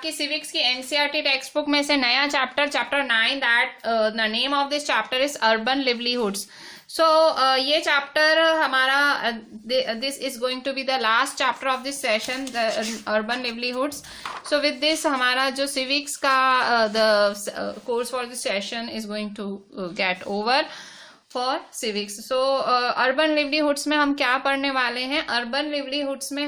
आपकी सिविक्स की NCERT text book में से नया chapter 9, that the name of this chapter is urban livelihoods. So ये चैप्टर हमारा this is going to be the last chapter of this session, the urban livelihoods. So with this हमारा जो civics का the course for this session is going to get over for civics. So urban livelihoods में हम क्या पढ़ने वाले हैं? Urban livelihoods में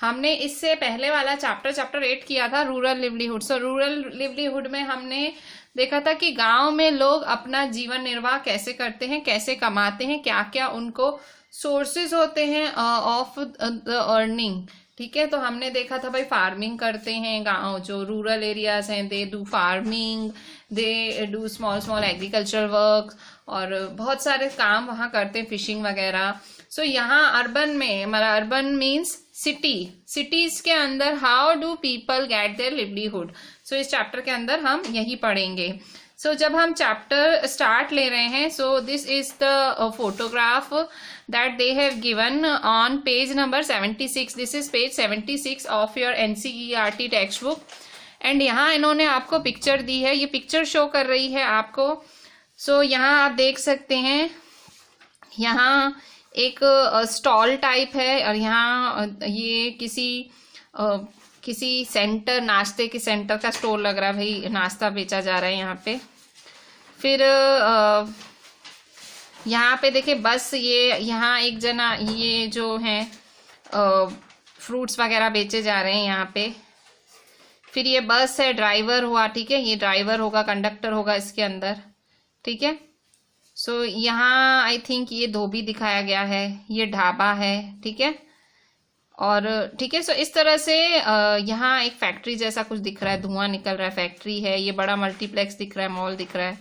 हमने इससे पहले वाला चैप्टर 8 किया था, रूरल लिवलीहुड। सो रूरल लिवलीहुड में हमने देखा था कि गांव में लोग अपना जीवन निर्वाह कैसे करते हैं, कैसे कमाते हैं, क्या क्या उनको सोर्सेज होते हैं ऑफ द अर्निंग। ठीक है, तो हमने देखा था भाई फार्मिंग करते हैं गांव, जो रूरल एरियाज हैं they do farming, they do small agricultural work, और बहुत सारे काम वहाँ करते हैं, फिशिंग वगैरह। सो यहाँ अर्बन में हमारा अर्बन मीन्स सिटीज के अंदर how do people get their livelihood. So इस चैप्टर के अंदर हम यही पढ़ेंगे। सो जब हम चैप्टर स्टार्ट ले रहे हैं, सो this is the photograph that they have given on page number 76. This is page 76 of your NCERT textbook. and यहाँ इन्होंने आपको पिक्चर दी है, ये पिक्चर शो कर रही है आपको। सो यहाँ आप देख सकते हैं, यहाँ एक स्टॉल टाइप है, और यहाँ ये किसी सेंटर, नाश्ते के सेंटर का स्टोर लग रहा है, भाई नाश्ता बेचा जा रहा है यहाँ पे। फिर यहाँ पे देखिए बस, ये यहाँ एक जना ये जो है फ्रूट्स वगैरह बेचे जा रहे हैं यहाँ पे। फिर ये बस है, ड्राइवर हुआ, ठीक है, ये ड्राइवर होगा, कंडक्टर होगा इसके अंदर, ठीक है। सो यहाँ आई थिंक ये धोबी दिखाया गया है, ये ढाबा है, ठीक है, और ठीक है। सो इस तरह से यहाँ एक फैक्ट्री जैसा कुछ दिख रहा है, धुआं निकल रहा है, फैक्ट्री है, ये बड़ा मल्टीप्लेक्स दिख रहा है, मॉल दिख रहा है,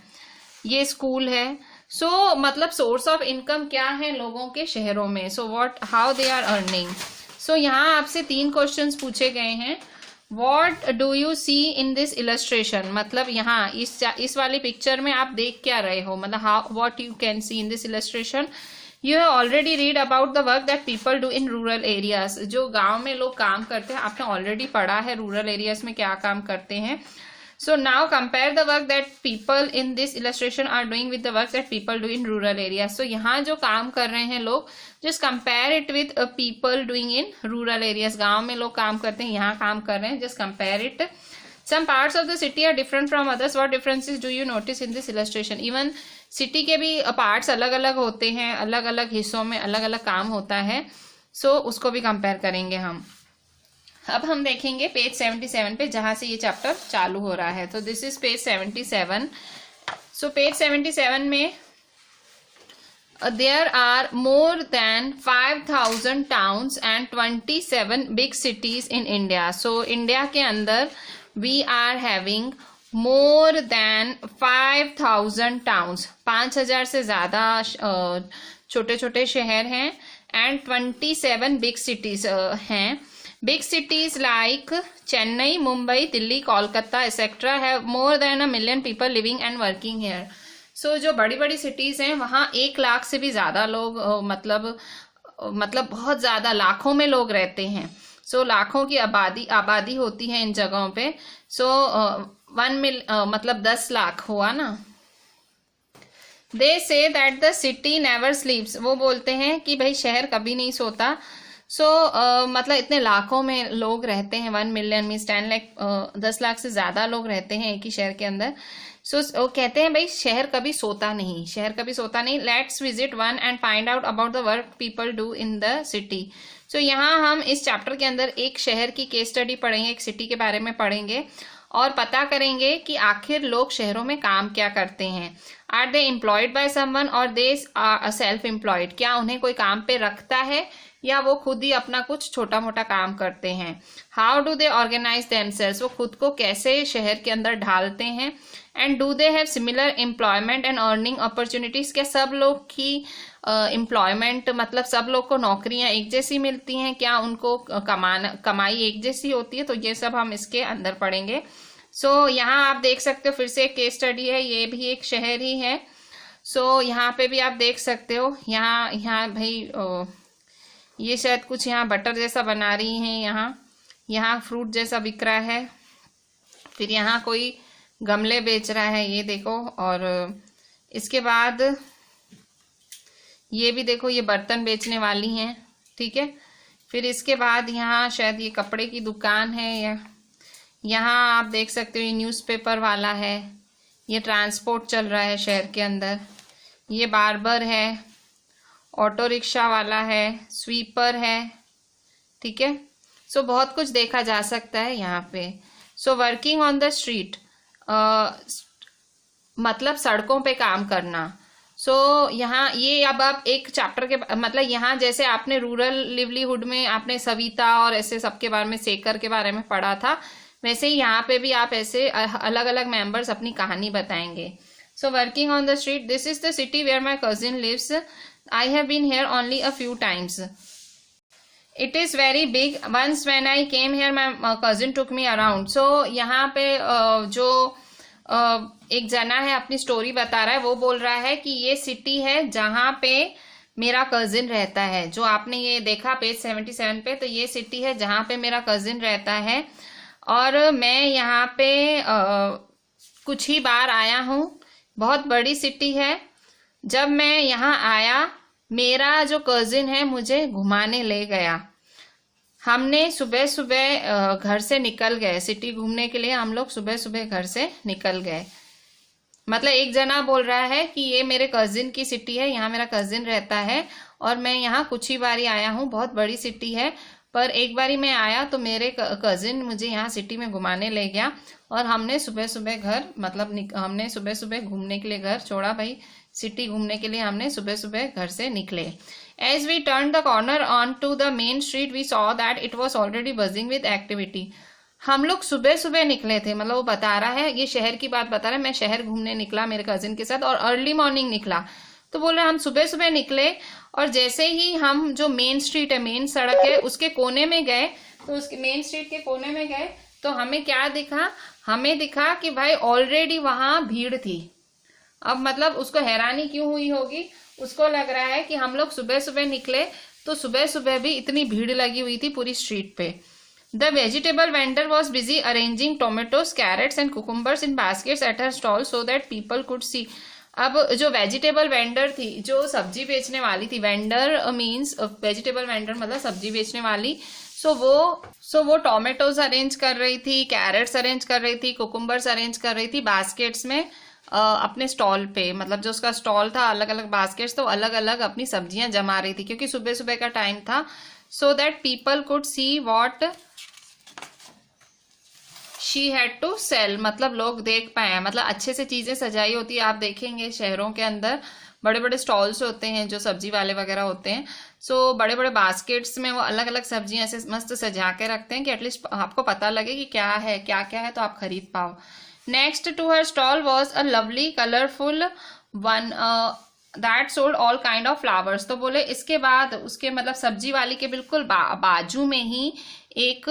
ये स्कूल है। सो मतलब सोर्स ऑफ इनकम क्या है लोगों के शहरों में, so how they are earning. So यहाँ आपसे 3 क्वेश्चंस पूछे गए हैं। What do you see in this illustration, मतलब यहाँ इस वाली पिक्चर में आप देख क्या रहे हो, मतलब how what you can C in this illustration. You have already read about the work that people do in rural areas. जो गाँव में लोग काम करते हैं, आपने ऑलरेडी पढ़ा है रूरल एरियाज में क्या काम करते हैं। So now compare the work that people in this illustration are doing with the work that people do in rural areas. So यहाँ जो काम कर रहे हैं लोग, just compare it with people doing in rural areas. गांव में लोग काम करते हैं, यहाँ काम कर रहे हैं, just compare it. Some parts of the city are different from others. What differences do you notice in this illustration? Even city के भी parts अलग अलग होते हैं, अलग अलग हिस्सों में अलग अलग काम होता है। So उसको भी compare करेंगे हम। अब हम देखेंगे पेज 77 पे, जहां से ये चैप्टर चालू हो रहा है। तो this is page 77। So page 77 में there are more than 5000 towns and 27 big cities in India. So India के अंदर we are having more than 5000 towns, 5000 से ज्यादा छोटे छोटे शहर हैं, एंड 27 बिग सिटीज हैं। Big cities like Chennai, Mumbai, Delhi, Kolkata, etc. have more than 1 million people living and working here. So जो बड़ी बड़ी cities हैं वहाँ 1 लाख से भी ज़्यादा लोग मतलब बहुत ज़्यादा लाखों में लोग रहते हैं। So लाखों की आबादी होती है इन जगहों पे। So 1 10 लाख हुआ ना। They say that the city never sleeps. वो बोलते हैं कि भाई शहर कभी नहीं सोता। सो मतलब इतने लाखों में लोग रहते हैं, 1 मिलियन मीन्स 10 लाख, 10 लाख से ज्यादा लोग रहते हैं एक ही शहर के अंदर। सो वो कहते हैं भाई शहर कभी सोता नहीं, शहर कभी सोता नहीं। Let's visit one and find out about the work people do in the city. So यहाँ हम इस चैप्टर के अंदर एक शहर की केस स्टडी पढ़ेंगे, एक सिटी के बारे में पढ़ेंगे, और पता करेंगे कि आखिर लोग शहरों में काम क्या करते हैं। Are they employed by someone or they are self employed, क्या उन्हें कोई काम पे रखता है या वो खुद ही अपना कुछ छोटा मोटा काम करते हैं। How do they organize themselves, वो खुद को कैसे शहर के अंदर ढालते हैं। And do they have similar employment and earning opportunities, क्या सब लोग की एम्प्लॉयमेंट मतलब सब लोग को नौकरियां एक जैसी मिलती हैं, क्या उनको कमाई एक जैसी होती है। तो ये सब हम इसके अंदर पढ़ेंगे। सो यहाँ आप देख सकते हो, फिर से एक केस स्टडी है, ये भी एक शहर ही है। सो यहाँ पे भी आप देख सकते हो, यहाँ भाई ये शायद कुछ यहाँ बटर जैसा बना रही हैं, यहाँ फ्रूट जैसा बिक रहा है। फिर यहाँ कोई गमले बेच रहा है, ये देखो। और इसके बाद ये भी देखो, ये बर्तन बेचने वाली हैं, ठीक है। फिर इसके बाद यहाँ शायद ये कपड़े की दुकान है, या यहाँ आप देख सकते हो ये न्यूज़पेपर वाला है, ये ट्रांसपोर्ट चल रहा है शहर के अंदर। ये बार्बर है, ऑटो रिक्शा वाला है, स्वीपर है, ठीक है। सो बहुत कुछ देखा जा सकता है यहाँ पे। सो वर्किंग ऑन द स्ट्रीट मतलब सड़कों पे काम करना। सो यहाँ ये अब आप एक चैप्टर के मतलब यहाँ जैसे आपने रूरल लिवलीहुड में आपने सविता और ऐसे सबके बारे में, शेखर के बारे में पढ़ा था, वैसे ही यहाँ पे भी आप ऐसे अलग अलग मेंबर्स अपनी कहानी बताएंगे। So working on the street, this is the city where my cousin lives, I have been here only a few times, it is very big, once when I came here my cousin took me around. So यहाँ पे जो एक जना है अपनी story बता रहा है, वो बोल रहा है कि ये सिटी है जहाँ पे मेरा कजिन रहता है। जो आपने ये देखा पेज 77 पे, तो ये सिटी है जहाँ पे मेरा कजिन रहता है और मैं यहाँ पे कुछ ही बार आया हूँ। बहुत बड़ी सिटी है। जब मैं यहाँ आया, मेरा जो कजिन है मुझे घुमाने ले गया। हमने सुबह सुबह घर से निकल गए, सिटी घूमने के लिए हम लोग सुबह सुबह घर से निकल गए। मतलब एक जना बोल रहा है कि ये मेरे कजिन की सिटी है, यहाँ मेरा कजिन रहता है और मैं यहाँ कुछ ही बारी आया हूँ। बहुत बड़ी सिटी है, पर एक बारी मैं आया तो मेरे कजिन मुझे यहाँ सिटी में घुमाने ले गया और हमने सुबह सुबह घर मतलब हमने सुबह सुबह घूमने के लिए घर छोड़ा। भाई सिटी घूमने के लिए हमने सुबह सुबह घर से निकले। As we turned the corner onto the main street, we saw that it was already buzzing with activity. हम लोग सुबह सुबह निकले थे, मतलब वो बता रहा है, ये शहर की बात बता रहा है। मैं शहर घूमने निकला मेरे कजिन के साथ और अर्ली मॉर्निंग निकला। तो बोल रहे हम सुबह सुबह निकले और जैसे ही हम जो मेन स्ट्रीट है, मेन सड़क है, उसके कोने में गए, तो उसके मेन स्ट्रीट के कोने में गए तो हमें क्या दिखा? हमें दिखा कि भाई ऑलरेडी वहां भीड़ थी। अब मतलब उसको हैरानी क्यों हुई होगी? उसको लग रहा है कि हम लोग सुबह सुबह निकले तो सुबह सुबह भी इतनी भीड़ लगी हुई थी पूरी स्ट्रीट पे। The vegetable vendor was busy arranging tomatoes, carrots and cucumbers in baskets at her stall so that people could सी। अब जो वेजिटेबल वेंडर थी, जो सब्जी बेचने वाली थी, वेंडर मीन्स वेजिटेबल वेंडर मतलब सब्जी बेचने वाली, सो वो टोमेटोज अरेंज कर रही थी, कैरेट्स अरेंज कर रही थी, कुकुम्बर्स अरेंज कर रही थी बास्केट्स में अपने स्टॉल पे। मतलब जो उसका स्टॉल था, अलग अलग बास्केट्स, तो अलग अलग अपनी सब्जियां जमा रही थी क्योंकि सुबह सुबह का टाइम था। So that people could see what she had to sell, मतलब लोग देख पाए। मतलब अच्छे से चीजें सजाई होती है। आप देखेंगे शहरों के अंदर बड़े बड़े स्टॉल्स होते हैं जो सब्जी वाले वगैरह होते हैं। सो बड़े बड़े बास्केट्स में वो अलग अलग सब्जियां ऐसे मस्त सजा के रखते हैं कि एटलीस्ट आपको पता लगे कि क्या है क्या क्या है, तो आप खरीद पाओ। Next to her stall was a lovely colorful one that sold all kind of flowers। तो बोले इसके बाद उसके मतलब सब्जी वाली के बिल्कुल बाजू में ही एक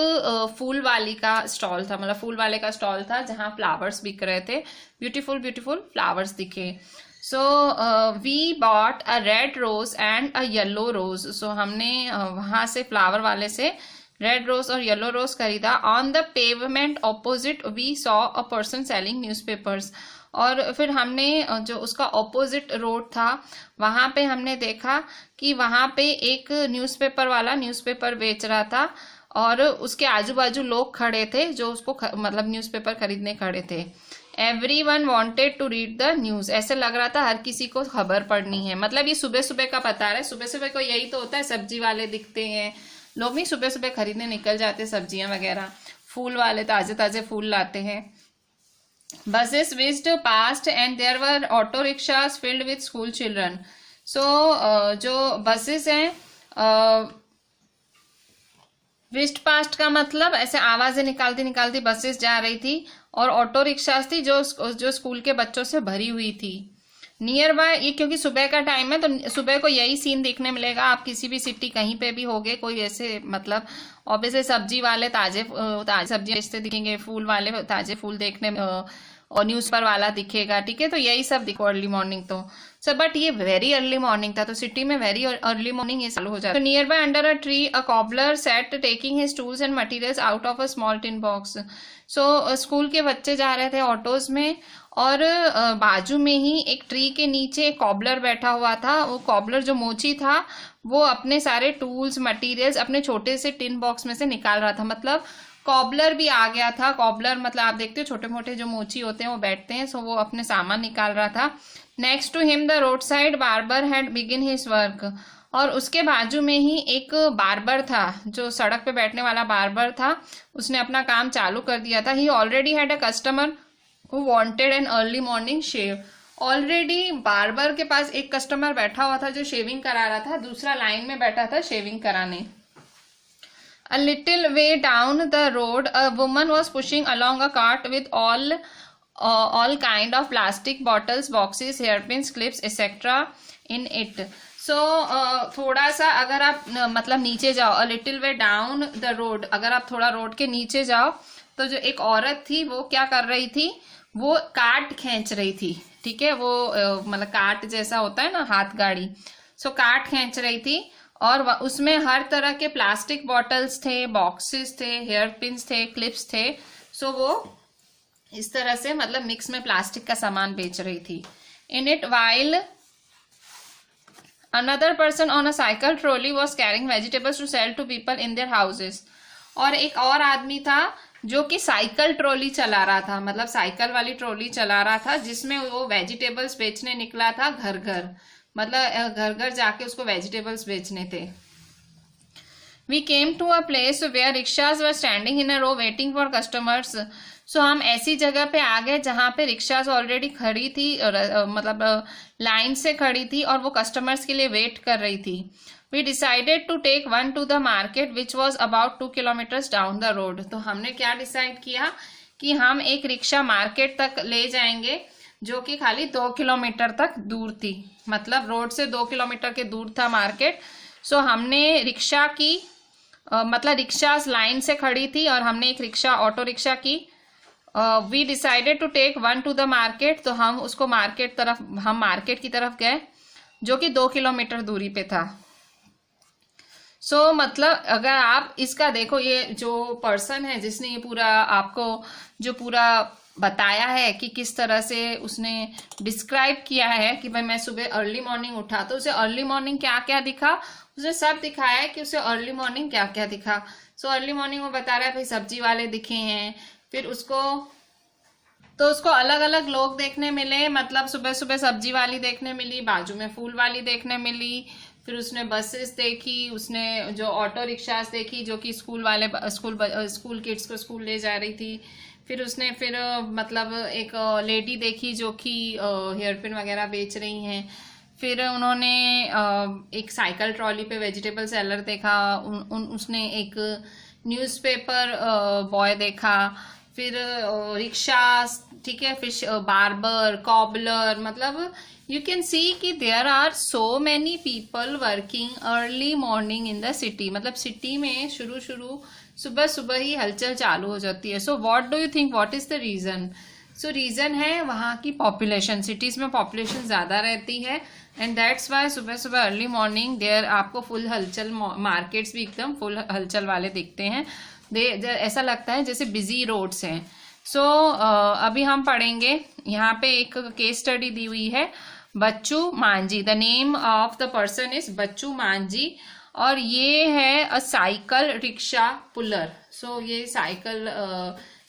फूल वाली का स्टॉल था। मतलब फूल वाले का स्टॉल था जहाँ फ्लावर्स बिक रहे थे, ब्यूटीफुल ब्यूटीफुल फ्लावर्स दिखे। So we bought a red rose and a yellow rose. So हमने वहां से फ्लावर वाले से रेड रोज और येलो रोज खरीदा। On the pavement opposite we saw a person selling newspapers. और फिर हमने जो उसका ऑपोजिट रोड था वहां पे हमने देखा कि वहां पे एक न्यूज़पेपर वाला न्यूज़पेपर बेच रहा था और उसके आजू बाजू लोग खड़े थे जो उसको मतलब न्यूज़पेपर खरीदने खड़े थे। Everyone wanted to read the news. ऐसे लग रहा था हर किसी को खबर पढ़नी है। मतलब ये सुबह सुबह का बता रहा है। सुबह सुबह को यही तो होता है, सब्जी वाले दिखते हैं, लोग नहीं सुबह सुबह खरीदने निकल जाते सब्जियां वगैरह, फूल वाले ताजे ताजे फूल लाते हैं। Buses whizzed past and there were auto rickshaws filled with school children। So जो बसेस हैं whizzed past का मतलब ऐसे आवाजें निकालती निकालती बसेस जा रही थी और ऑटो रिक्शास थी जो स्कूल के बच्चों से भरी हुई थी। नियर बाय, ये क्योंकि सुबह का टाइम है तो सुबह को यही सीन देखने मिलेगा। आप किसी भी सिटी कहीं पे भी होगे, कोई ऐसे मतलब ऑब्वियसली सब्जी वाले ताजे सब्जी बेचते दिखेंगे, फूल वाले ताजे फूल देखने और न्यूज़पेपर वाला दिखेगा, ठीक है। तो यही सब दिखो अर्ली मॉर्निंग तो सर, बट ये वेरी अर्ली मॉर्निंग था, तो सिटी में वेरी अर्ली मॉर्निंग ये चालू हो जाता है। तो near by under a tree a cobbler set taking his tools and materials out of a small tin box. So school के बच्चे जा रहे थे ऑटोज में, और बाजू में ही एक ट्री के नीचे एक कॉबलर बैठा हुआ था। वो कॉबलर जो मोची था वो अपने सारे टूल्स मटेरियल्स अपने छोटे से टिन बॉक्स में से निकाल रहा था। मतलब कॉबलर भी आ गया था। कॉबलर मतलब आप देखते हो छोटे मोटे जो मोची होते हैं वो बैठते हैं, सो वो अपने सामान निकाल रहा था। Next to him the road side barber had begin his work. और उसके बाजू में ही एक बार्बर था, जो सड़क पे बैठने वाला बार्बर था, उसने अपना काम चालू कर दिया था। He already had a customer who wanted an early morning shave. Already barber के पास एक कस्टमर बैठा हुआ था जो शेविंग करा रहा था, दूसरा लाइन में बैठा था शेविंग कराने। A little way down the road, a woman was pushing along a cart with all kind of plastic bottles, boxes, hairpins, clips, etc. in it. So थोड़ा सा अगर आप मतलब नीचे जाओ, a little way down the road, अगर आप थोड़ा रोड के नीचे जाओ तो जो एक औरत थी वो क्या कर रही थी, वो कार्ट खींच रही थी, ठीक है। वो मतलब कार्ट जैसा होता है ना, हाथ गाड़ी, सो कार्ट खींच रही थी। और उसमें हर तरह के प्लास्टिक बॉटल्स थे, बॉक्सेस थे, हेयर पिन्स थे, क्लिप्स थे। सो वो इस तरह से मतलब मिक्स में प्लास्टिक का सामान बेच रही थी। In it while another person on a cycle trolley was carrying vegetables to sell to people in their houses. और एक और आदमी था जो कि साइकिल ट्रॉली चला रहा था, मतलब साइकिल वाली ट्रॉली चला रहा था, जिसमें वो वेजिटेबल्स बेचने निकला था घर घर, मतलब घर घर जाके उसको वेजिटेबल्स बेचने थे। We came to a place where rickshaws were standing in a row waiting for customers. So हम ऐसी जगह पे आ गए जहाँ पे रिक्शाज ऑलरेडी खड़ी थी, मतलब लाइन से खड़ी थी और वो कस्टमर्स के लिए वेट कर रही थी। We decided to take one to the market which was about 2 kilometres down the road. तो हमने क्या डिसाइड किया कि हम एक रिक्शा मार्केट तक ले जाएंगे जो कि खाली 2 किलोमीटर तक दूर थी, मतलब रोड से 2 किलोमीटर के दूर था मार्केट। सो हमने रिक्शा की मतलब रिक्शा लाइन से खड़ी थी और हमने एक रिक्शा ऑटो रिक्शा की। We decided to take one to the market. तो हम उसको हम मार्केट की तरफ गए जो कि 2 किलोमीटर दूरी पे था। सो मतलब अगर आप इसका देखो, ये जो पर्सन है जिसने ये पूरा आपको जो पूरा बताया है कि किस तरह से उसने डिस्क्राइब किया है कि भाई मैं सुबह अर्ली मॉर्निंग उठा, तो उसे अर्ली मॉर्निंग क्या क्या दिखा, उसने सब दिखाया है कि उसे अर्ली मॉर्निंग क्या क्या दिखा। सो अर्ली मॉर्निंग वो बता रहा है भाई सब्जी वाले दिखे हैं, फिर उसको अलग अलग लोग देखने मिले, मतलब सुबह सुबह सब्जी वाली देखने मिली, बाजू में फूल वाली देखने मिली, फिर उसने बसेस देखी, उसने जो ऑटो रिक्शास देखी जो कि स्कूल किड्स को स्कूल ले जा रही थी, फिर उसने मतलब एक लेडी देखी जो कि हेयर पिन वगैरह बेच रही हैं, फिर उन्होंने एक साइकिल ट्रॉली पे वेजिटेबल सेलर देखा, उसने एक न्यूज़पेपर बॉय देखा, फिर रिक्शा, ठीक है, फिर बार्बर, कॉबलर, मतलब यू कैन सी कि there are so many people working early morning in the city. मतलब सिटी में शुरू सुबह सुबह ही हलचल चालू हो जाती है। So what do you think, what is the reason? So reason है वहाँ की पॉपुलेशन, सिटीज में पॉपुलेशन ज्यादा रहती है एंड दैट्स वाई सुबह सुबह अर्ली मॉर्निंग देयर आपको फुल हलचल, मार्केट्स भी एकदम फुल हलचल वाले दिखते हैं। ऐसा लगता है जैसे बिजी रोड्स हैं। सो अभी हम पढ़ेंगे, यहाँ पे एक केस स्टडी दी हुई है, Bachchu Manjhi. The name of the person is Bachchu Manjhi और ये है a cycle rickshaw puller. So ये साइकिल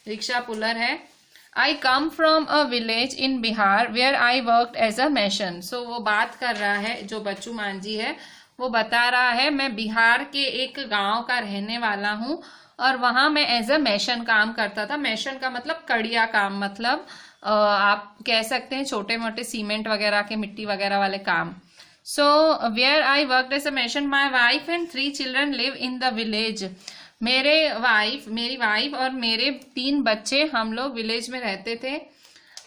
रिक्शा पुलर है। I come from a village in Bihar where I worked as a mason. So वो बात कर रहा है, जो बच्चू मांझी है वो बता रहा है मैं बिहार के एक गांव का रहने वाला हूँ और वहां मैं एज अ मैशन काम करता था। मैशन का मतलब कड़िया काम, मतलब आप कह सकते हैं छोटे मोटे सीमेंट वगैरह के, मिट्टी वगैरह वाले काम। So where I worked as a mason, my wife and 3 children live in the village. मेरी वाइफ और मेरे 3 बच्चे, हम लोग विलेज में रहते थे।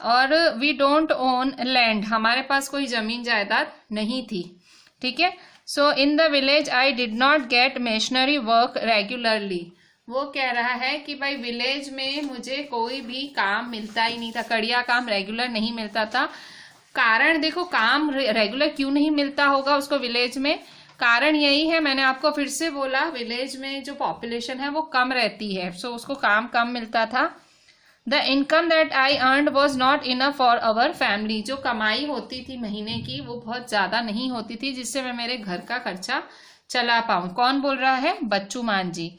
और वी डोंट ओन लैंड, हमारे पास कोई जमीन जायदाद नहीं थी, ठीक है। So in the village I did not get machinery work regularly. वो कह रहा है कि भाई विलेज में मुझे कोई भी काम मिलता ही नहीं था, कड़िया काम रेगुलर नहीं मिलता था। कारण देखो, काम रेगुलर क्यों नहीं मिलता होगा उसको विलेज में, कारण यही है, मैंने आपको फिर से बोला, विलेज में जो पॉपुलेशन है वो कम रहती है, सो उसको काम कम मिलता था। The income that I earned was not enough for our family, जो कमाई होती थी महीने की वो बहुत ज्यादा नहीं होती थी जिससे मैं मेरे घर का खर्चा चला पाऊं। कौन बोल रहा है? Bachchu Manjhi.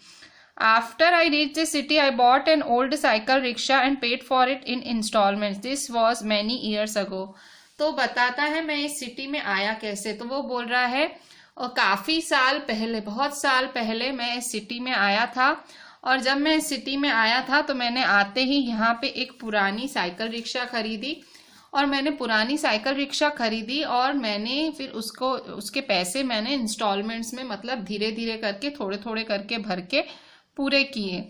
After I reach the city I bought an old cycle rickshaw and paid for it in installment, this was many years ago. तो बताता है मैं इस सिटी में आया कैसे, तो वो बोल रहा है और काफी साल पहले, बहुत साल पहले मैं इस सिटी में आया था, और जब मैं इस सिटी में आया था तो मैंने आते ही यहाँ पे एक पुरानी साइकिल रिक्शा खरीदी, और मैंने पुरानी साइकिल रिक्शा खरीदी और मैंने फिर उसको, उसके पैसे मैंने इंस्टॉलमेंट्स में, मतलब धीरे धीरे करके, थोड़े थोड़े करके भर के पूरे किए।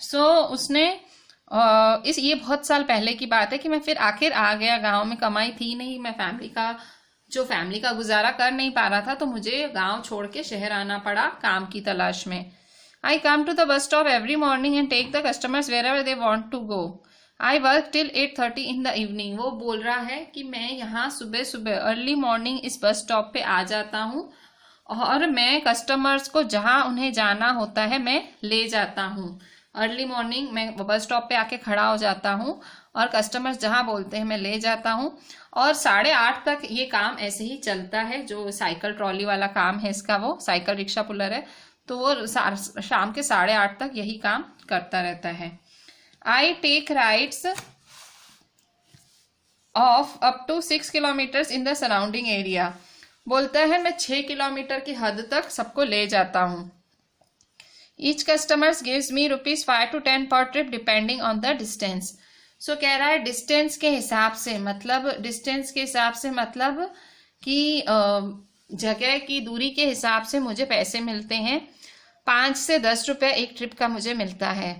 सो उसने ये बहुत साल पहले की बात है कि मैं फिर आखिर आ गया गांव में, कमाई थी नहीं, मैं फैमिली का गुजारा कर नहीं पा रहा था, तो मुझे गांव छोड़ के शहर आना पड़ा काम की तलाश में। I come to the bus stop every morning and take the customers wherever they want to go. I work till 8:30 in the evening. वो बोल रहा है कि मैं यहाँ सुबह सुबह अर्ली मॉर्निंग इस बस स्टॉप पे आ जाता हूँ और मैं कस्टमर्स को जहाँ उन्हें जाना होता है मैं ले जाता हूँ। अर्ली मॉर्निंग मैं बस स्टॉप पे आके खड़ा हो जाता हूँ और कस्टमर्स जहाँ बोलते हैं मैं ले जाता हूँ, और 8:30 तक ये काम ऐसे ही चलता है। जो साइकिल ट्रॉली वाला काम है इसका, वो साइकिल रिक्शा पुलर है, तो वो शाम के 8:30 तक यही काम करता रहता है। I take rides of up to 6 kilometres in the surrounding area. बोलता है मैं 6 किलोमीटर की हद तक सबको ले जाता हूँ। Each customers gives me ₹5 to 10 per trip depending on the distance. So कह रहा है डिस्टेंस के हिसाब से, मतलब डिस्टेंस के हिसाब से मतलब कि जगह की दूरी के हिसाब से मुझे पैसे मिलते हैं। 5 से 10 रुपये एक ट्रिप का मुझे मिलता है।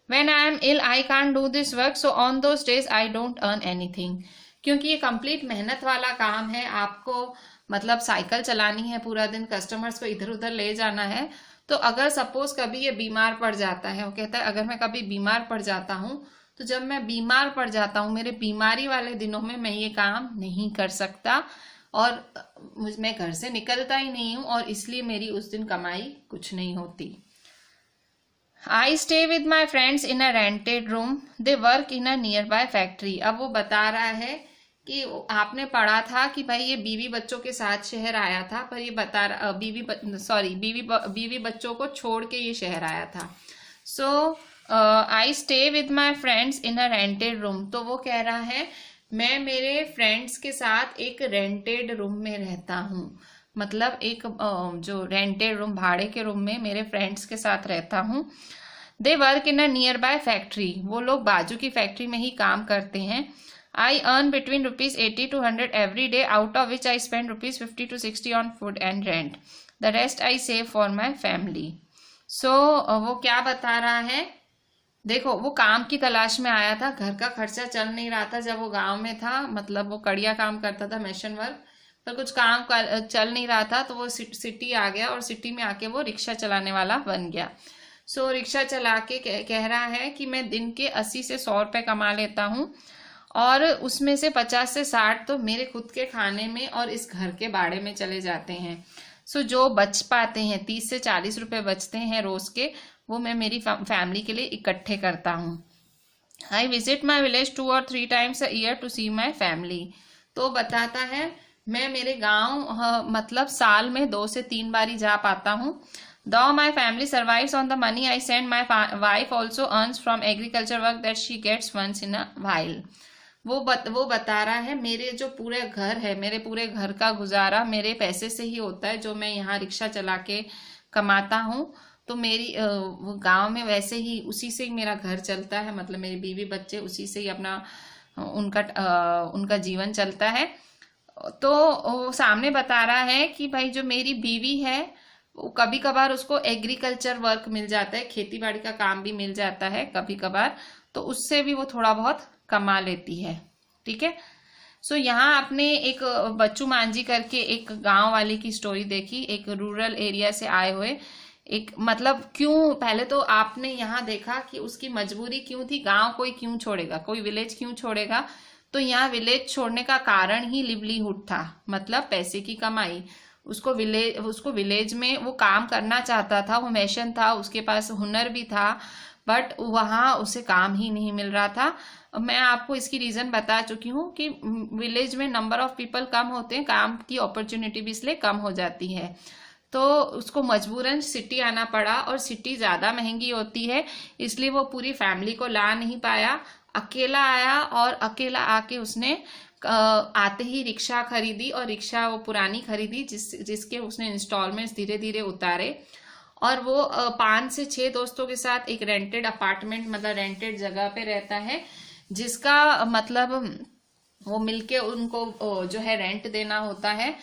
When I am ill, I can't do this work, so on those days I don't earn anything. क्योंकि ये कंप्लीट मेहनत वाला काम है, आपको मतलब साइकिल चलानी है पूरा दिन, कस्टमर्स को इधर उधर ले जाना है। तो अगर सपोज कभी ये बीमार पड़ जाता है, वो कहता है अगर मैं कभी बीमार पड़ जाता हूँ, तो जब मैं बीमार पड़ जाता हूँ, मेरे बीमारी वाले दिनों में मैं ये काम नहीं कर सकता और मैं घर से निकलता ही नहीं हूँ, और इसलिए मेरी उस दिन कमाई कुछ नहीं होती। आई stay with my friends in a rented room, they work in a near by factory. अब वो बता रहा है कि आपने पढ़ा था कि भाई ये बीवी बच्चों के साथ शहर आया था, पर ये बता रहा बीवी बच्चों को छोड़ के ये शहर आया था। So I stay with my friends in a rented room. तो वो कह रहा है मैं मेरे फ्रेंड्स के साथ एक रेंटेड रूम में रहता हूँ, मतलब एक जो रेंटेड रूम, भाड़े के रूम में मेरे फ्रेंड्स के साथ रहता हूँ। They work in a near by factory, वो लोग बाजू की फैक्ट्री में ही काम करते हैं। I earn between ₹80 to 100 every day, out of which I spend ₹50 to 60 on food and rent, the rest I save for my family. So वो क्या बता रहा है, देखो वो काम की तलाश में आया था, घर का खर्चा चल नहीं रहा था जब वो गांव में था, मतलब वो कड़िया काम करता था, मेशन वर्क, पर कुछ काम चल नहीं रहा था, तो वो सिटी आ गया और सिटी में आके वो रिक्शा चलाने वाला बन गया। सो रिक्शा चला के कह रहा है कि मैं दिन के 80 से 100 रुपये कमा लेता हूँ, और उसमें से 50 से 60 तो मेरे खुद के खाने में और इस घर के भाड़े में चले जाते हैं। सो जो बच पाते हैं 30 से 40 रुपये बचते हैं रोज के, वो मैं मेरी फैमिली के लिए इकट्ठे करता हूँ। I visit my village 2 or 3 times a year to see my family। तो बताता है मैं मेरे गांव मतलब साल में 2 से 3 बारी जा पाता हूँ। Though my family survives on the money I send, my wife also earns from agriculture work that she gets once in a while। वो बता रहा है मेरे जो पूरे घर है, मेरे पूरे घर का गुजारा मेरे पैसे से ही होता है, जो मैं यहाँ रिक्शा चला के कमाता हूँ। तो मेरी गांव में वैसे ही उसी से ही मेरा घर चलता है, मतलब मेरी बीवी बच्चे उसी से ही अपना उनका जीवन चलता है। तो वो सामने बता रहा है कि भाई जो मेरी बीवी है वो कभी कभार उसको एग्रीकल्चर वर्क मिल जाता है, खेती बाड़ी का काम भी मिल जाता है कभी कभार, तो उससे भी वो थोड़ा बहुत कमा लेती है। ठीक है। सो यहाँ आपने एक बच्चू मांझी करके एक गांव वाले की स्टोरी देखी, एक रूरल एरिया से आए हुए एक मतलब क्यों, पहले तो आपने यहाँ देखा कि उसकी मजबूरी क्यों थी, गांव कोई क्यों छोड़ेगा, कोई विलेज क्यों छोड़ेगा, तो यहाँ विलेज छोड़ने का कारण ही लिवलीहुड था, मतलब पैसे की कमाई। उसको विलेज में वो काम करना चाहता था, वो मैशन था, उसके पास हुनर भी था, बट वहाँ उसे काम ही नहीं मिल रहा था। मैं आपको इसकी रीज़न बता चुकी हूँ कि विलेज में नंबर ऑफ पीपल कम होते हैं, काम की अपॉर्चुनिटी भी इसलिए कम हो जाती है, तो उसको मजबूरन सिटी आना पड़ा, और सिटी ज़्यादा महंगी होती है, इसलिए वो पूरी फैमिली को ला नहीं पाया, अकेला आया, और अकेला आके उसने आते ही रिक्शा खरीदी, और रिक्शा वो पुरानी खरीदी जिसके उसने इंस्टॉलमेंट्स धीरे धीरे उतारे, और वो 5 से 6 दोस्तों के साथ एक रेंटेड अपार्टमेंट, मतलब रेंटेड जगह पे रहता है, जिसका मतलब वो मिलके उनको जो है रेंट देना होता है।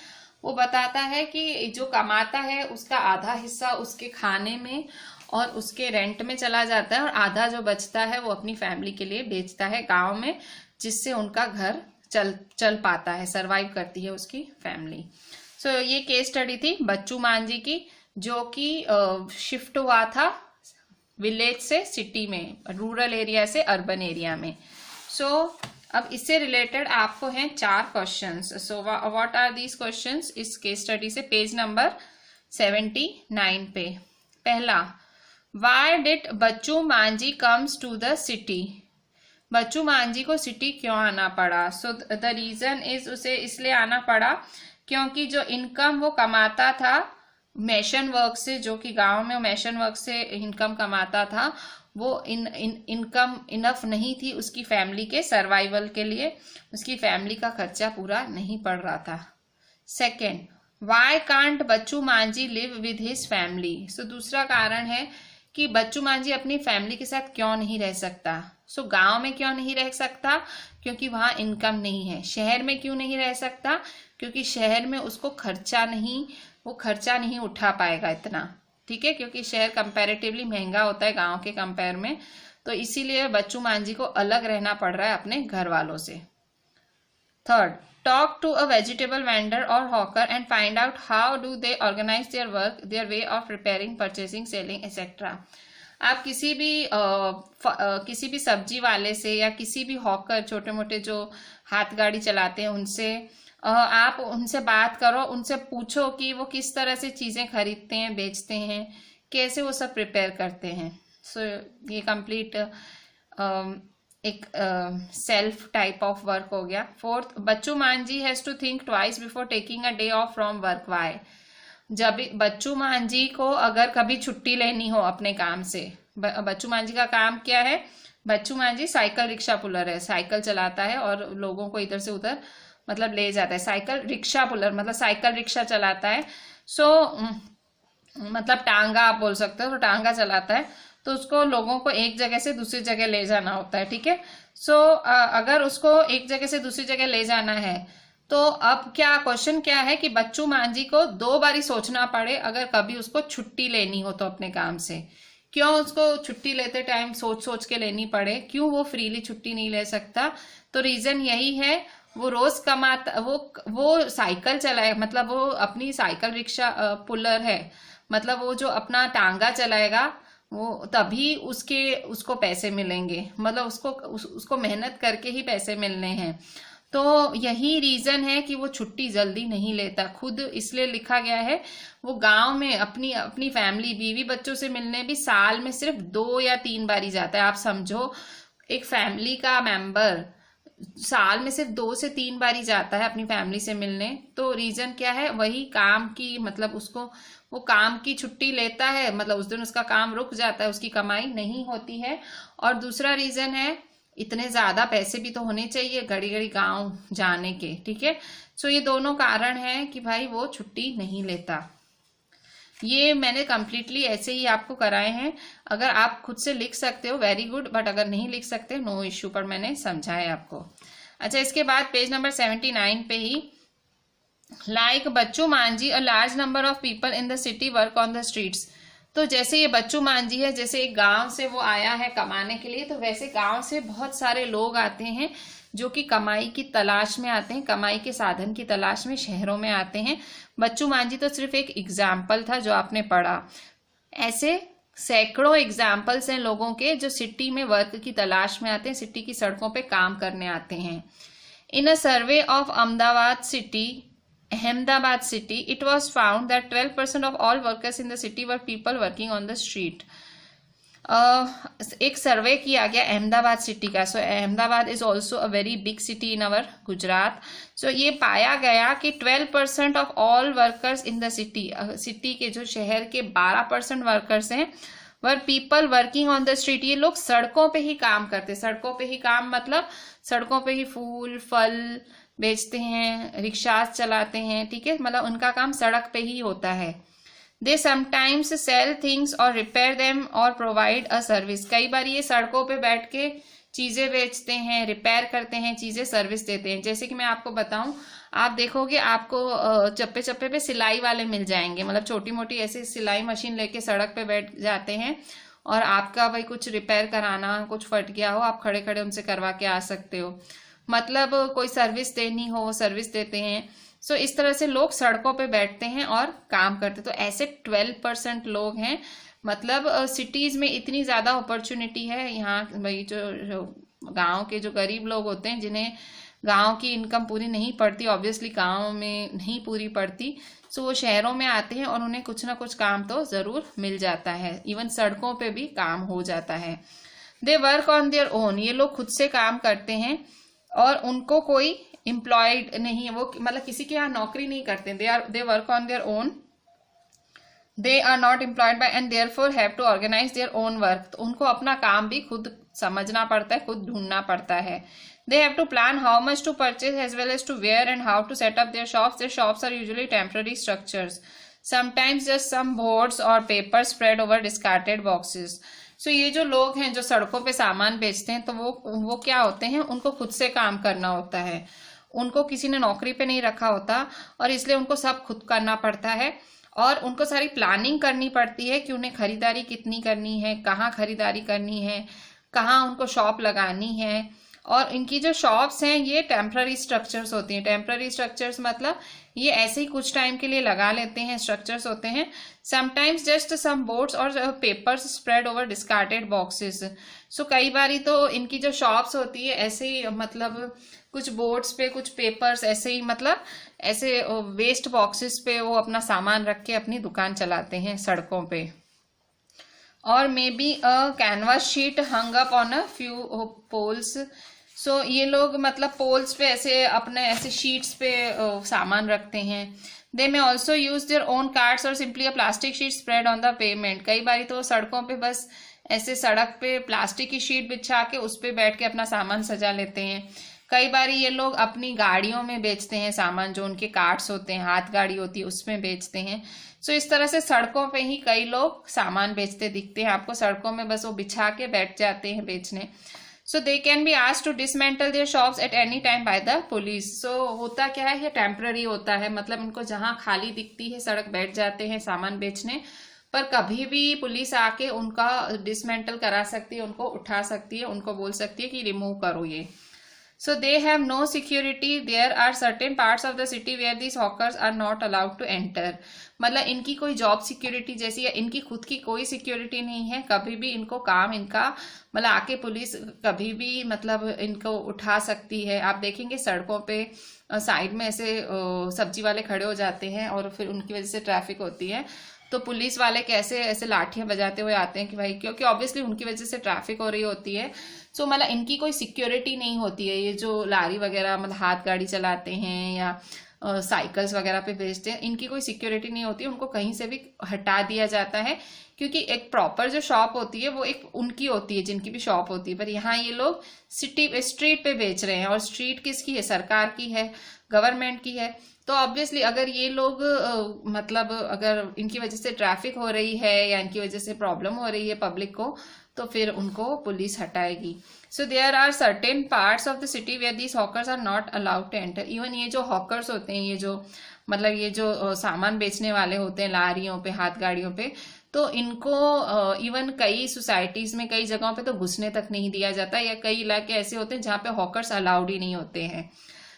वो बताता है कि जो कमाता है उसका आधा हिस्सा उसके खाने में और उसके रेंट में चला जाता है, और आधा जो बचता है वो अपनी फैमिली के लिए बेचता है गांव में, जिससे उनका घर चल पाता है, सरवाइव करती है उसकी फैमिली। सो ये केस स्टडी थी बच्चू मांझी की, जो कि शिफ्ट हुआ था विलेज से सिटी में, रूरल एरिया से अर्बन एरिया में। सो अब इससे रिलेटेड आपको हैं 4 questions. So what are these questions इस केस स्टडी से, पेज नंबर 79 पे। पहला, why did Bachchu Manjhi comes to the city, Bachchu Manjhi को सिटी क्यों आना पड़ा। सो द रीजन इज, उसे इसलिए आना पड़ा क्योंकि जो इनकम वो कमाता था मैशन वर्क से, जो कि गांव में मैशन वर्क से इनकम कमाता था, वो इनकम इनफ नहीं थी उसकी फैमिली के सर्वाइवल के लिए, उसकी फैमिली का खर्चा पूरा नहीं पड़ रहा था। Second, why can't Bachchu Manjhi live with his family, so दूसरा कारण है कि बच्चू मांझी अपनी फैमिली के साथ क्यों नहीं रह सकता। सो गांव में क्यों नहीं रह सकता, क्योंकि वहां इनकम नहीं है। शहर में क्यों नहीं रह सकता, क्योंकि शहर में उसको वो खर्चा नहीं उठा पाएगा इतना, ठीक है, क्योंकि शहर कंपैरेटिवली महंगा होता है गांव के कंपेयर में, तो इसीलिए बच्चू मांझी को अलग रहना पड़ रहा है अपने घर वालों से। Third, talk to a vegetable vendor और hawker and find out how do they organise their work, their way of preparing, purchasing, selling etcetera. आप किसी भी सब्जी वाले से या किसी भी हॉकर, छोटे मोटे जो हाथ गाड़ी चलाते हैं, उनसे आप उनसे बात करो, उनसे पूछो कि वो किस तरह से चीज़ें खरीदते हैं, बेचते हैं, कैसे वो सब प्रिपेयर करते हैं। सो ये कंप्लीट एक सेल्फ टाइप ऑफ वर्क हो गया। Fourth, Bachchu Manjhi has to think twice before taking a day off from work. Why, जब बच्चू मांझी को अगर कभी छुट्टी लेनी हो अपने काम से, बच्चू मांझी का काम क्या है, Bachchu Manjhi cycle rickshaw puller है, साइकिल चलाता है और लोगों को इधर से उधर मतलब ले जाता है, साइकिल रिक्शा पुलर मतलब साइकिल रिक्शा चलाता है। सो मतलब टांगा आप बोल सकते हो, तो टांगा चलाता है, तो उसको लोगों को एक जगह से दूसरी जगह ले जाना होता है, ठीक है। सो अगर उसको एक जगह से दूसरी जगह ले जाना है, तो अब क्या क्वेश्चन क्या है कि बच्चू मांझी को 2 बारी सोचना पड़े अगर कभी उसको छुट्टी लेनी हो तो अपने काम से। क्यों उसको छुट्टी लेते टाइम सोच सोच के लेनी पड़े, क्यों वो फ्रीली छुट्टी नहीं ले सकता, तो रीजन यही है, वो रोज कमाता, वो साइकिल चलाए, मतलब वो अपनी साइकिल रिक्शा पुलर है, मतलब वो जो अपना टांगा चलाएगा वो तभी उसको पैसे मिलेंगे, मतलब उसको मेहनत करके ही पैसे मिलने हैं। तो यही रीजन है कि वो छुट्टी जल्दी नहीं लेता। खुद इसलिए लिखा गया है, वो गांव में अपनी फैमिली, बीवी बच्चों से मिलने भी साल में सिर्फ 2 या 3 बार ही जाता है। आप समझो, एक फैमिली का मेंबर साल में सिर्फ 2 से 3 बार ही जाता है अपनी फैमिली से मिलने। तो रीजन क्या है, वही काम की, मतलब वो काम की छुट्टी लेता है, मतलब उस दिन उसका काम रुक जाता है, उसकी कमाई नहीं होती है। और दूसरा रीजन है, इतने ज्यादा पैसे भी तो होने चाहिए घड़ी घड़ी गांव जाने के, ठीक है। सो ये दोनों कारण हैं कि भाई वो छुट्टी नहीं लेता। ये मैंने कंप्लीटली ऐसे ही आपको कराए हैं, अगर आप खुद से लिख सकते हो वेरी गुड, बट अगर नहीं लिख सकते नो इश्यू, पर मैंने समझाया आपको। अच्छा, इसके बाद पेज नंबर 79 पे ही, like Bachchu Manjhi a large number of people in the city work on the streets. तो जैसे ये बच्चू मांझी है, जैसे एक गांव से वो आया है कमाने के लिए, तो वैसे गांव से बहुत सारे लोग आते हैं जो कि कमाई की तलाश में आते हैं, कमाई के साधन की तलाश में शहरों में आते हैं। बच्चू मांझी तो सिर्फ एक एग्जाम्पल था जो आपने पढ़ा। ऐसे सैकड़ों एग्जाम्पल्स हैं लोगों के जो सिटी में वर्क की तलाश में आते हैं, सिटी की सड़कों पे काम करने आते हैं। In a survey of Ahmedabad city, it was found that 12% of all workers in the city were people working on the street. एक सर्वे किया गया अहमदाबाद सिटी का। So Ahmedabad is also a very big city in our Gujarat. So ये पाया गया कि 12% of all workers in the city के जो शहर के 12% वर्कर्स हैं were people working on the street. ये लोग सड़कों पे ही काम करते, सड़कों पे ही काम मतलब सड़कों पे ही फूल फल बेचते हैं, रिक्शा चलाते हैं, ठीक है, मतलब उनका काम सड़क पे ही होता है। दे समटाइम्स सेल थिंग्स और रिपेयर देम और प्रोवाइड अ सर्विस। कई बार ये सड़कों पे बैठ के चीजें बेचते हैं, रिपेयर करते हैं, चीजें सर्विस देते हैं। जैसे कि मैं आपको बताऊं, आप देखोगे आपको चप्पे चप्पे पे सिलाई वाले मिल जाएंगे, मतलब छोटी मोटी ऐसी सिलाई मशीन लेके सड़क पे बैठ जाते हैं और आपका भाई कुछ रिपेयर कराना, कुछ फट गया हो, आप खड़े खड़े उनसे करवा के आ सकते हो, मतलब कोई सर्विस देनी हो वो सर्विस देते हैं। सो इस तरह से लोग सड़कों पे बैठते हैं और काम करते। तो ऐसे 12% लोग हैं, मतलब सिटीज में इतनी ज्यादा अपॉर्चुनिटी है। यहाँ भाई जो गांव के जो गरीब लोग होते हैं, जिन्हें गांव की इनकम पूरी नहीं पड़ती, ऑब्वियसली गांव में नहीं पूरी पड़ती, सो वो शहरों में आते हैं और उन्हें कुछ ना कुछ काम तो जरूर मिल जाता है, इवन सड़कों पे भी काम हो जाता है। दे वर्क ऑन देयर ओन, ये लोग खुद से काम करते हैं और उनको कोई एम्प्लॉयड नहीं है, वो मतलब किसी के यहाँ नौकरी नहीं करते। They work on their own, they are not employed by and therefore have to organize their own work. तो उनको अपना काम भी खुद समझना पड़ता है, खुद ढूंढना पड़ता है। They have to plan how much to purchase as well as to where and how to set up their shops. Their shops are usually temporary structures, sometimes just some boards or paper spread over discarded boxes. सो ये जो लोग हैं जो सड़कों पे सामान बेचते हैं, तो वो क्या होते हैं, उनको खुद से काम करना होता है, उनको किसी ने नौकरी पे नहीं रखा होता और इसलिए उनको सब खुद करना पड़ता है और उनको सारी प्लानिंग करनी पड़ती है कि उन्हें खरीदारी कितनी करनी है, कहाँ खरीदारी करनी है, कहाँ उनको शॉप लगानी है। और इनकी जो शॉप्स हैं ये टेम्पररी स्ट्रक्चर्स होती हैं। टेम्पररी स्ट्रक्चर्स मतलब ये ऐसे ही कुछ टाइम के लिए लगा लेते हैं, स्ट्रक्चर्स होते हैं। समटाइम्स जस्ट सम बोर्ड्स और papers spread over discarded boxes. सो कई बारी तो इनकी जो शॉप्स होती है ऐसे ही, मतलब कुछ बोर्ड्स पे कुछ पेपर्स ऐसे ही, मतलब ऐसे वेस्ट बॉक्सेस पे वो अपना सामान रख के अपनी दुकान चलाते हैं सड़कों पे। और may be a canvas sheet hung up on a few poles. So ये लोग मतलब पोल्स पे ऐसे अपने ऐसे शीट्स पे सामान रखते हैं। They may also use their own carts और simply a plastic sheet spread on the pavement. कई बारी तो सड़कों पे बस ऐसे सड़क पे प्लास्टिक की शीट बिछा के उस पे बैठ के अपना सामान सजा लेते हैं। कई बारी ये लोग अपनी गाड़ियों में बेचते हैं सामान, जो उनके कार्ट्स होते हैं, हाथ गाड़ी होती है उसमें बेचते हैं। सो इस तरह से सड़कों पे ही कई लोग सामान बेचते दिखते हैं आपको, सड़कों में बस वो बिछा के बैठ जाते हैं बेचने। So they can be asked to dismantle their shops at any time by the police. So होता क्या है, ये टेम्पररी होता है, मतलब इनको जहां खाली दिखती है सड़क बैठ जाते हैं सामान बेचने, पर कभी भी पुलिस आके उनका डिसमेंटल करा सकती है, उनको उठा सकती है, उनको बोल सकती है कि रिमूव करो ये। So they have no security. There are certain parts of the city where these hawkers are not allowed to enter. मतलब इनकी कोई जॉब सिक्योरिटी जैसी या इनकी खुद की कोई सिक्योरिटी नहीं है, कभी भी इनको काम इनका मतलब आके पुलिस कभी भी मतलब इनको उठा सकती है। आप देखेंगे सड़कों पे साइड में ऐसे सब्जी वाले खड़े हो जाते हैं और फिर उनकी वजह से ट्रैफिक होती है, तो पुलिस वाले कैसे ऐसे लाठियां बजाते हुए आते हैं कि भाई, क्योंकि ऑब्वियसली उनकी वजह से ट्रैफिक हो रही होती है। सो मतलब इनकी कोई सिक्योरिटी नहीं होती है। ये जो लारी वगैरह मतलब हाथ गाड़ी चलाते हैं या साइकिल्स वगैरह पे बेचते हैं, इनकी कोई सिक्योरिटी नहीं होती है, उनको कहीं से भी हटा दिया जाता है, क्योंकि एक प्रॉपर जो शॉप होती है वो एक उनकी होती है, जिनकी भी शॉप होती है। पर यहाँ ये लोग स्ट्रीट पे बेच रहे हैं और स्ट्रीट किसकी है, सरकार की है, गवर्नमेंट की है। तो ऑब्वियसली अगर ये लोग मतलब अगर इनकी वजह से ट्रैफिक हो रही है या इनकी वजह से प्रॉब्लम हो रही है पब्लिक को, तो फिर उनको पुलिस हटाएगी। So there are certain parts of the city where these hawkers are not allowed to enter. Even ये जो हॉकर्स होते हैं, ये जो मतलब ये जो सामान बेचने वाले होते हैं लारियों पे, हाथ गाड़ियों पे, तो इनको इवन कई सोसाइटीज में कई जगहों पे तो घुसने तक नहीं दिया जाता, या कई इलाके ऐसे होते हैं जहाँ पे हॉकर्स अलाउड ही नहीं होते हैं।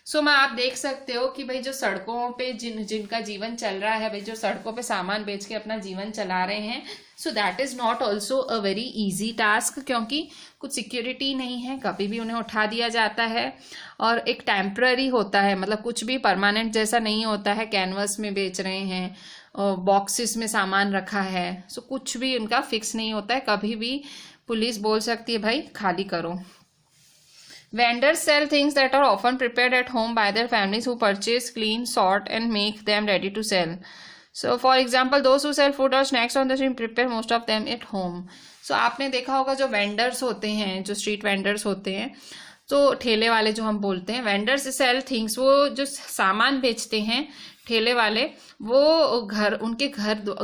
सो मैं आप देख सकते हो कि भाई जो सड़कों पे जिनका जीवन चल रहा है, भाई जो सड़कों पे सामान बेच के अपना जीवन चला रहे हैं, so that is not also a very easy task, क्योंकि कुछ सिक्योरिटी नहीं है, कभी भी उन्हें उठा दिया जाता है और एक टेम्पररी होता है, मतलब कुछ भी परमानेंट जैसा नहीं होता है। कैनवस में बेच रहे हैं, बॉक्सेस में सामान रखा है, सो कुछ भी उनका फिक्स नहीं होता है, कभी भी पुलिस बोल सकती है भाई खाली करो। Vendors sell things that are often prepared at home by their families who purchase, clean, sort and make them ready to sell. So for example, those who sell food or snacks on the street prepare most of them at home. So आपने देखा होगा जो vendors होते हैं, जो street vendors होते हैं, तो ठेले वाले जो हम बोलते हैं, वेंडर्स सेल थिंग्स, वो जो सामान बेचते हैं ठेले वाले, वो उनके घर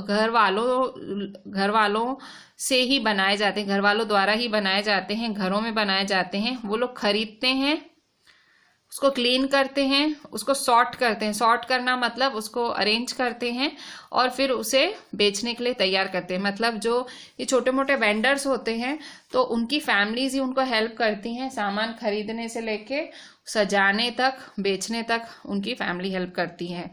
वालों से ही बनाए जाते हैं, घर वालों द्वारा ही बनाए जाते हैं, घरों में बनाए जाते हैं। वो लोग खरीदते हैं, उसको क्लीन करते हैं, उसको सॉर्ट करते हैं। सॉर्ट करना मतलब उसको अरेंज करते हैं और फिर उसे बेचने के लिए तैयार करते हैं। मतलब जो ये छोटे मोटे वेंडर्स होते हैं, तो उनकी फैमिलीज ही उनको हेल्प करती हैं, सामान खरीदने से लेके सजाने तक, बेचने तक उनकी फैमिली हेल्प करती है।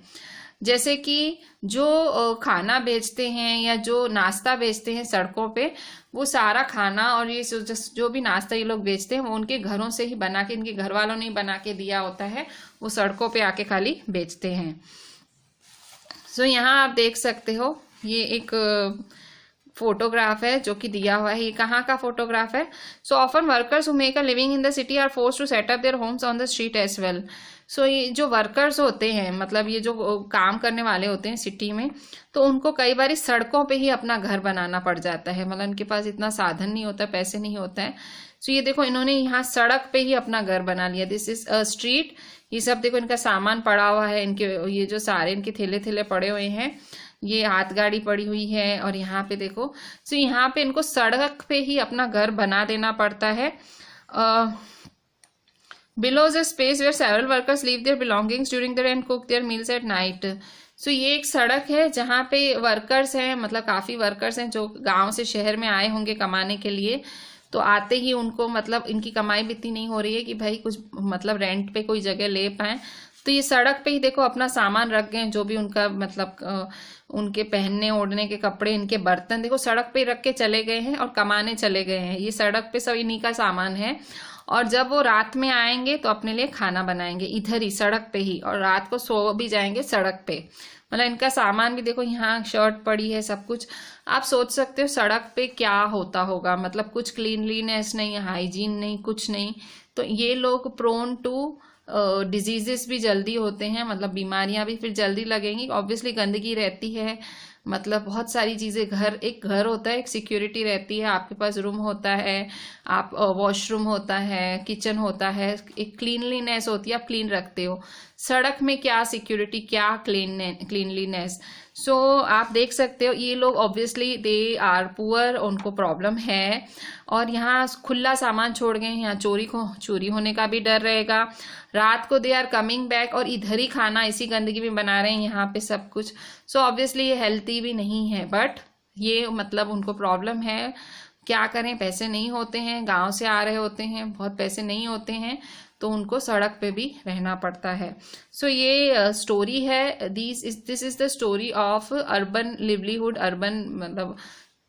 जैसे कि जो खाना बेचते हैं या जो नाश्ता बेचते हैं सड़कों पे, वो सारा खाना और ये जो भी नाश्ता ये लोग बेचते हैं, वो उनके घरों से ही बना के, इनके घर वालों ने ही बना के दिया होता है, वो सड़कों पे आके खाली बेचते हैं। सो यहाँ आप देख सकते हो, ये एक फोटोग्राफ है जो कि दिया हुआ है। ये कहाँ का फोटोग्राफ है? So often workers who make a living in the city are forced to set up their homes on the street as well. So ये जो वर्कर्स होते हैं, मतलब ये जो काम करने वाले होते हैं सिटी में, तो उनको कई बार सड़कों पे ही अपना घर बनाना पड़ जाता है। मतलब इनके पास इतना साधन नहीं होता, पैसे नहीं होता है। सो ये देखो, इन्होंने यहाँ सड़क पे ही अपना घर बना लिया। This is a street. ये सब देखो, इनका सामान पड़ा हुआ है, इनके ये जो सारे इनके थैले थैले पड़े हुए हैं, ये हाथ गाड़ी पड़ी हुई है, और यहाँ पे देखो, सो यहाँ पे इनको सड़क पे ही अपना घर बना देना पड़ता है। Below is a space where several workers leave their belongings during the day and cook their meals at night. So ये एक सड़क है जहाँ पे वर्कर्स हैं, मतलब काफ़ी वर्कर्स हैं जो गांव से शहर में आए होंगे कमाने के लिए। तो आते ही उनको, मतलब इनकी कमाई भी इतनी नहीं हो रही है कि भाई कुछ मतलब रेंट पे कोई जगह ले पाएँ, तो ये सड़क पे ही देखो अपना सामान रख गए, जो भी उनका मतलब उनके पहनने ओढ़ने के कपड़े, इनके बर्तन देखो सड़क पे रख के चले गए हैं और कमाने चले गए हैं। ये सड़क पे सब इन्हीं का सामान है, और जब वो रात में आएंगे तो अपने लिए खाना बनाएंगे इधर ही सड़क पे ही, और रात को सो भी जाएंगे सड़क पे। मतलब इनका सामान भी देखो, यहाँ शर्ट पड़ी है, सब कुछ। आप सोच सकते हो सड़क पे क्या होता होगा, मतलब कुछ क्लीनलीनेस नहीं, हाइजीन नहीं, कुछ नहीं। तो ये लोग प्रोन टू डिजीजेस भी जल्दी होते हैं, मतलब बीमारियां भी फिर जल्दी लगेंगी। ऑब्वियसली गंदगी रहती है, मतलब बहुत सारी चीज़ें, एक घर होता है, एक सिक्योरिटी रहती है, आपके पास रूम होता है, आप वॉशरूम होता है, किचन होता है, एक क्लीनलीनेस होती है, आप क्लीन रखते हो। सड़क में क्या सिक्योरिटी, क्या क्लीनलीनेस। सो आप देख सकते हो ये लोग ऑब्वियसली दे आर पुअर, उनको प्रॉब्लम है, और यहाँ खुला सामान छोड़ गए, यहाँ चोरी होने का भी डर रहेगा। रात को दे आर कमिंग बैक, और इधर ही खाना इसी गंदगी में बना रहे हैं यहाँ पे सब कुछ। सो ऑब्वियसली ये हेल्थी भी नहीं है, बट ये मतलब उनको प्रॉब्लम है, क्या करें, पैसे नहीं होते हैं, गांव से आ रहे होते हैं, बहुत पैसे नहीं होते हैं, तो उनको सड़क पे भी रहना पड़ता है। सो ये स्टोरी है, this is the story of urban livelihood. Urban मतलब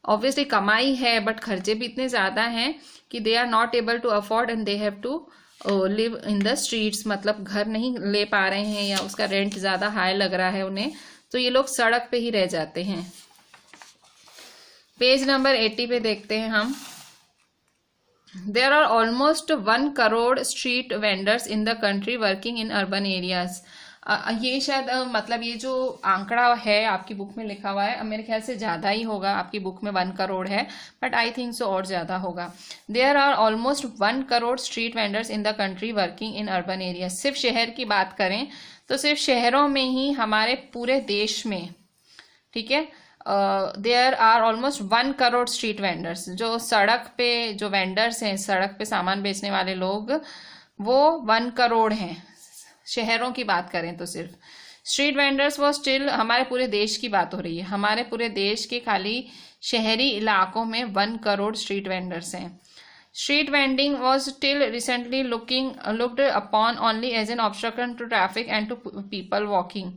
ऑब्वियसली कमाई है, बट खर्चे भी इतने ज़्यादा हैं कि they are not able to afford and they have to live in the streets. मतलब घर नहीं ले पा रहे हैं, या उसका रेंट ज़्यादा हाई लग रहा है उन्हें, तो ये लोग सड़क पे ही रह जाते हैं। पेज नंबर 80 पे देखते हैं हम। There are almost 1 crore street vendors in the country working in urban areas. ये शायद मतलब ये जो आंकड़ा है आपकी बुक में लिखा हुआ है, मेरे ख्याल से ज़्यादा ही होगा, आपकी बुक में 1 करोड़ है, बट आई थिंक सो और ज़्यादा होगा। There are almost 1 crore street vendors in the country working in urban areas. सिर्फ शहर की बात करें तो सिर्फ शहरों में ही हमारे पूरे देश में, ठीक है, there are almost 1 crore street vendors. जो सड़क पे जो वेंडर्स हैं, सड़क पे सामान बेचने वाले लोग, वो 1 करोड़ हैं। शहरों की बात करें तो सिर्फ स्ट्रीट वेंडर्स वो स्टिल, हमारे पूरे देश की बात हो रही है, हमारे पूरे देश के खाली शहरी इलाकों में 1 करोड़ स्ट्रीट वेंडर्स हैं। Street vending was till recently looked upon only as an obstruction to traffic and to people walking.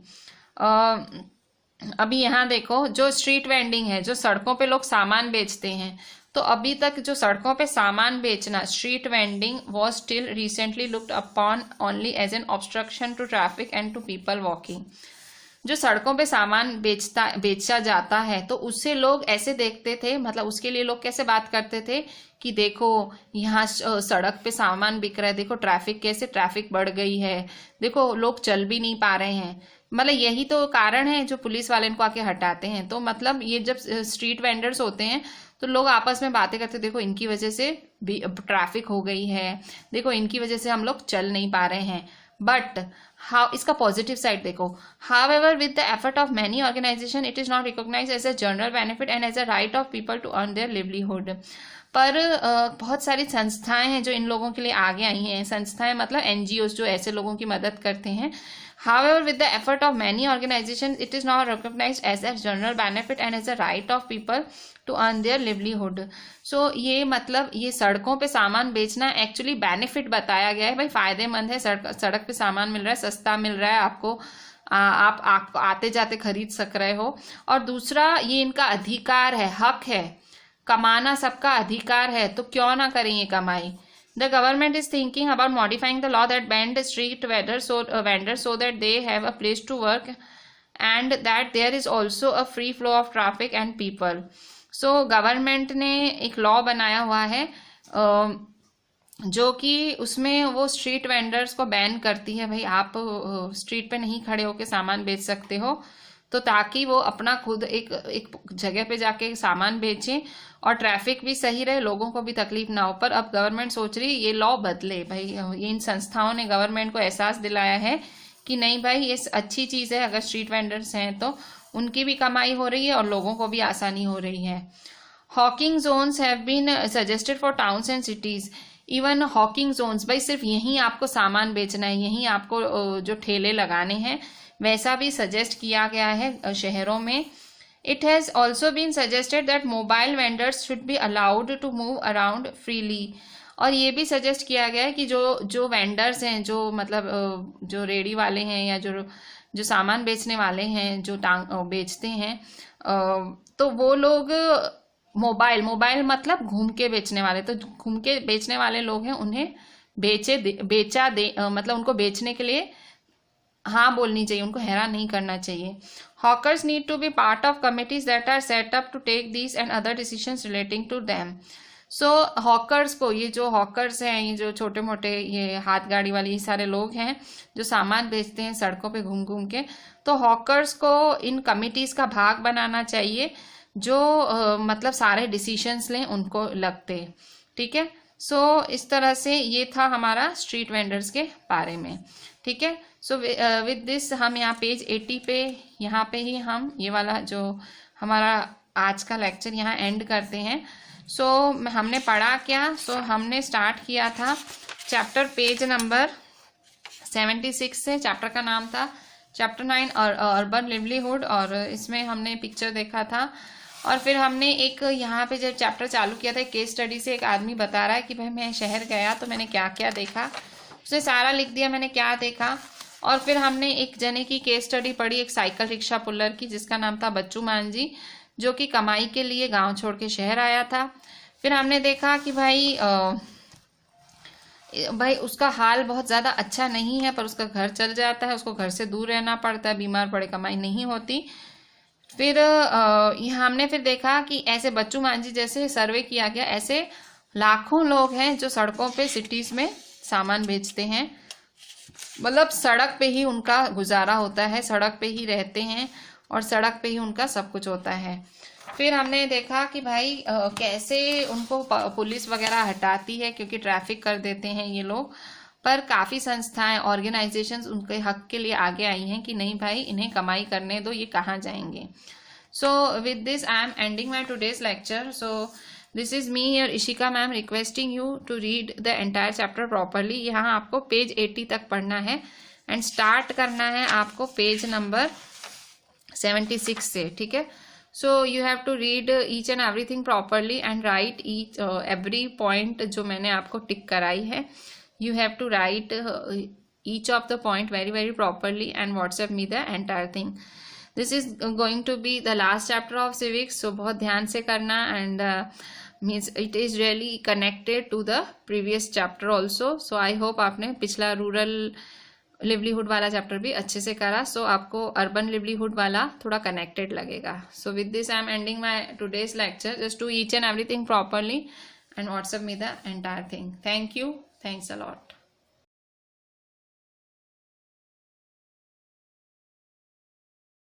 अभी यहाँ देखो, जो स्ट्रीट वेंडिंग है, जो सड़कों पे लोग सामान बेचते हैं, तो अभी तक जो सड़कों पे सामान बेचना, street vending was till recently looked upon only as an obstruction to traffic and to people walking. जो सड़कों पे सामान बेचा जाता है तो उससे लोग ऐसे देखते थे, मतलब उसके लिए लोग कैसे बात करते थे कि देखो यहाँ सड़क पे सामान बिक रहा है, देखो ट्रैफिक बढ़ गई है, देखो लोग चल भी नहीं पा रहे हैं. मतलब यही तो कारण है जो पुलिस वाले इनको आके हटाते हैं. तो मतलब ये जब स्ट्रीट वेंडर्स होते हैं तो लोग आपस में बातें करते, देखो इनकी वजह से भी ट्रैफिक हो गई है, देखो इनकी वजह से हम लोग चल नहीं पा रहे हैं. बट हाउ, इसका पॉजिटिव साइड देखो, however with the effort of many organization it is not recognize as a general benefit and as a right of people to earn their livelihood. पर बहुत सारी संस्थाएं हैं जो इन लोगों के लिए आगे आई हैं. संस्थाएं मतलब एनजीओज जो ऐसे लोगों की मदद करते हैं. However, with the effort of many organizations, it is now recognized as a general benefit and as a right of people to earn their livelihood. So ये मतलब ये सड़कों पे सामान बेचना एक्चुअली बेनिफिट बताया गया है. भाई फायदेमंद है, सड़क पे सामान मिल रहा है, सस्ता मिल रहा है आपको, आप आते जाते खरीद सक रहे हो. और दूसरा, ये इनका अधिकार है, हक है, कमाना सबका अधिकार है, तो क्यों ना करें ये कमाई. The government is thinking about modifying the law that banned street vendors so that they have a place to work and that there is also a free flow of traffic and people. So government ने एक law बनाया हुआ है जो कि उसमें वो street vendors को बैन करती है. भाई आप स्ट्रीट पे नहीं खड़े होके सामान बेच सकते हो, तो ताकि वो अपना खुद एक जगह पे जाके सामान बेचें और ट्रैफिक भी सही रहे, लोगों को भी तकलीफ ना हो. पर अब गवर्नमेंट सोच रही है ये लॉ बदले. भाई ये इन संस्थाओं ने गवर्नमेंट को एहसास दिलाया है कि नहीं भाई ये अच्छी चीज़ है, अगर स्ट्रीट वेंडर्स हैं तो उनकी भी कमाई हो रही है और लोगों को भी आसानी हो रही है. Hawking zones have been suggested for towns and cities. Even hawking zones, भाई सिर्फ यहीं आपको सामान बेचना है, यहीं आपको जो ठेले लगाने हैं, वैसा भी सजेस्ट किया गया है शहरों में. It has also been suggested that mobile vendors should be allowed to move around freely. और ये भी सजेस्ट किया गया है कि जो वेंडर्स हैं, जो मतलब जो रेडी वाले हैं या जो सामान बेचने वाले हैं, जो बेचते हैं, तो वो लोग मोबाइल मतलब घूम के बेचने वाले, तो घूम के बेचने वाले लोग हैं, उन्हें मतलब उनको बेचने के लिए हाँ बोलनी चाहिए, उनको हैरान नहीं करना चाहिए. Hawkers need to be part of committees that are set up to take these and other decisions relating to them. So hawkers को, ये जो hawkers हैं, ये जो छोटे मोटे ये हाथ गाड़ी वाले ये सारे लोग हैं जो सामान बेचते हैं सड़कों पे घूम घूम के, तो hawkers को इन कमिटीज़ का भाग बनाना चाहिए जो मतलब सारे डिसीशंस लें उनको लगते. ठीक है. सो इस तरह से ये था हमारा स्ट्रीट वेंडर्स के बारे में. ठीक है. सो विद दिस हम यहाँ पेज 80 पे, यहाँ पे ही हम ये वाला जो हमारा आज का लेक्चर यहाँ एंड करते हैं. सो हमने पढ़ा क्या? सो हमने स्टार्ट किया था चैप्टर पेज नंबर 76 से. चैप्टर का नाम था चैप्टर 9 और अर्बन लिवलीहुड, और इसमें हमने पिक्चर देखा था. और फिर हमने एक यहाँ पे जब चैप्टर चालू किया था, एक केस स्टडी से एक आदमी बता रहा है कि भाई मैं शहर गया तो मैंने क्या क्या देखा, उसने सारा लिख दिया मैंने क्या देखा. और फिर हमने एक जने की केस स्टडी पढ़ी, एक साइकिल रिक्शा पुल्लर की, जिसका नाम था बच्चू मान जी, जो कि कमाई के लिए गांव छोड़ के शहर आया था. फिर हमने देखा कि भाई उसका हाल बहुत ज़्यादा अच्छा नहीं है, पर उसका घर चल जाता है, उसको घर से दूर रहना पड़ता है, बीमार पड़े कमाई नहीं होती. फिर हमने फिर देखा कि ऐसे बच्चू मान जी जैसे सर्वे किया गया, ऐसे लाखों लोग हैं जो सड़कों पे सिटीज़ में सामान बेचते हैं. मतलब सड़क पे ही उनका गुजारा होता है, सड़क पे ही रहते हैं और सड़क पे ही उनका सब कुछ होता है. फिर हमने देखा कि भाई कैसे उनको पुलिस वगैरह हटाती है क्योंकि ट्रैफिक कर देते हैं ये लोग, पर काफ़ी संस्थाएं, ऑर्गेनाइजेशंस उनके हक के लिए आगे आई हैं कि नहीं भाई इन्हें कमाई करने दो, ये कहाँ जाएंगे. So with this I am ending my today's lecture. So this is me here Ishika ma'am requesting you to read the entire chapter properly. यहाँ आपको पेज 80 तक पढ़ना है एंड स्टार्ट करना है आपको पेज नंबर 76 से. ठीक है. So you have to read each and everything properly and write each every point जो मैंने आपको टिक कराई है. You have to write each of the point very properly and WhatsApp me the entire thing. This is going to be the last chapter of civics, so बहुत ध्यान से करना, and means it is really connected to the previous chapter also. So I hope आपने पिछला rural livelihood वाला chapter भी अच्छे से करा, सो आपको अर्बन लिवलीहुड वाला थोड़ा कनेक्टेड लगेगा. सो with this I am ending my today's lecture. Just do each and everything properly and WhatsApp me the entire thing. Thank you. Thanks a lot.